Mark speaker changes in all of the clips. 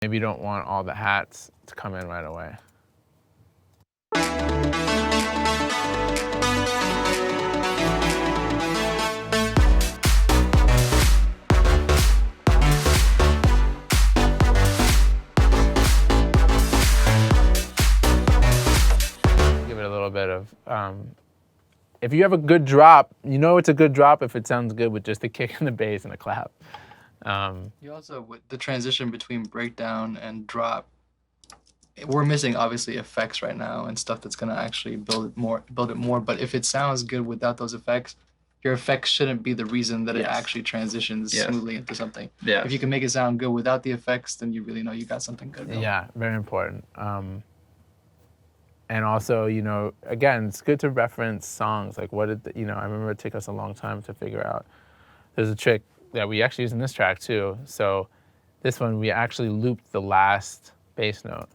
Speaker 1: Maybe you don't want all the hats to come in right away. Give it a little bit of, if you have a good drop, you know it's a good drop if it sounds good with just a kick and the bass and a clap.
Speaker 2: You also, with the transition between breakdown and drop, we're missing obviously effects right now and stuff that's gonna actually build it more. But if it sounds good without those effects, your effects shouldn't be the reason that it actually transitions smoothly into something.
Speaker 3: Yeah.
Speaker 2: If you can make it sound good without the effects, then you really know you got something good going.
Speaker 1: Yeah, very important. And also, you know, again, it's good to reference songs. Like, what did I remember it took us a long time to figure out. There's a trick that we actually use in this track too. So this one, we actually looped the last bass note.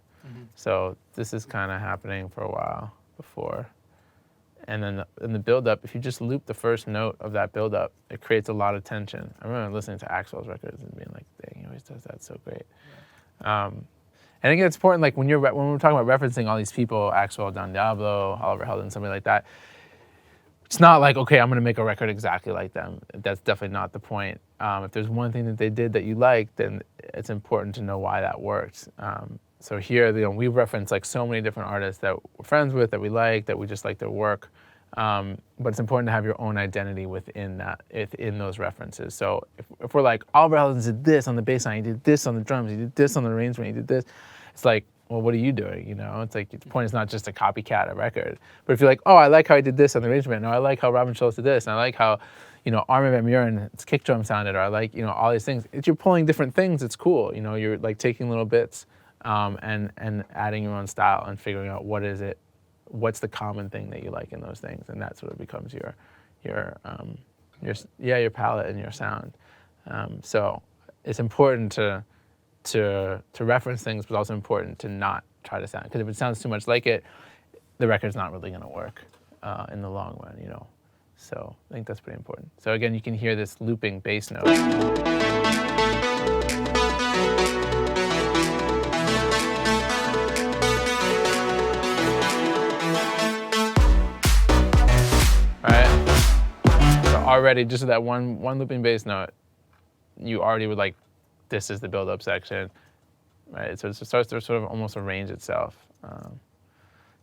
Speaker 1: So this is kind of happening for a while before. And then in the build-up, if you just loop the first note of that build-up, it creates a lot of tension. I remember listening to Axwell's records and being like, dang, he always does that so great. Yeah. And again, it's important, like when we're talking about referencing all these people, Axwell, Don Diablo, Oliver Heldens, somebody like that, it's not like, okay, I'm gonna make a record exactly like them. That's definitely not the point. If there's one thing that they did that you like, then it's important to know why that worked. So here, we reference like so many different artists that we're friends with, that we like, that we just like their work. But it's important to have your own identity within those references. So if we're like, Oliver Heldens did this on the bass line, he did this on the drums, he did this on the arrangement, he did this, it's like, well, what are you doing? It's like, the point is not just to copycat a record. But if you're like, oh, I like how he did this on the arrangement, or I like how Robin Schultz did this, and I like how, Armin van Buuren's kick drum sounded, or I like, all these things. If you're pulling different things, it's cool. You're like taking little bits and adding your own style and figuring out what's the common thing that you like in those things, and that sort of becomes your palette and your sound. So it's important to reference things, but also important to not try to sound, because if it sounds too much like it, the record's not really going to work in the long run, So I think that's pretty important. So again, you can hear this looping bass note. Already, just that one looping bass note, you already would like, this is the build-up section, right? So it starts to sort of almost arrange itself.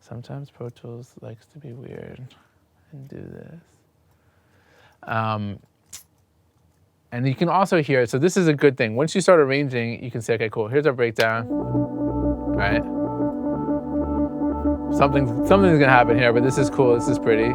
Speaker 1: Sometimes Pro Tools likes to be weird and do this. And you can also hear, so this is a good thing. Once you start arranging, you can say, okay, cool, here's our breakdown, right? Something's gonna happen here, but this is cool, this is pretty,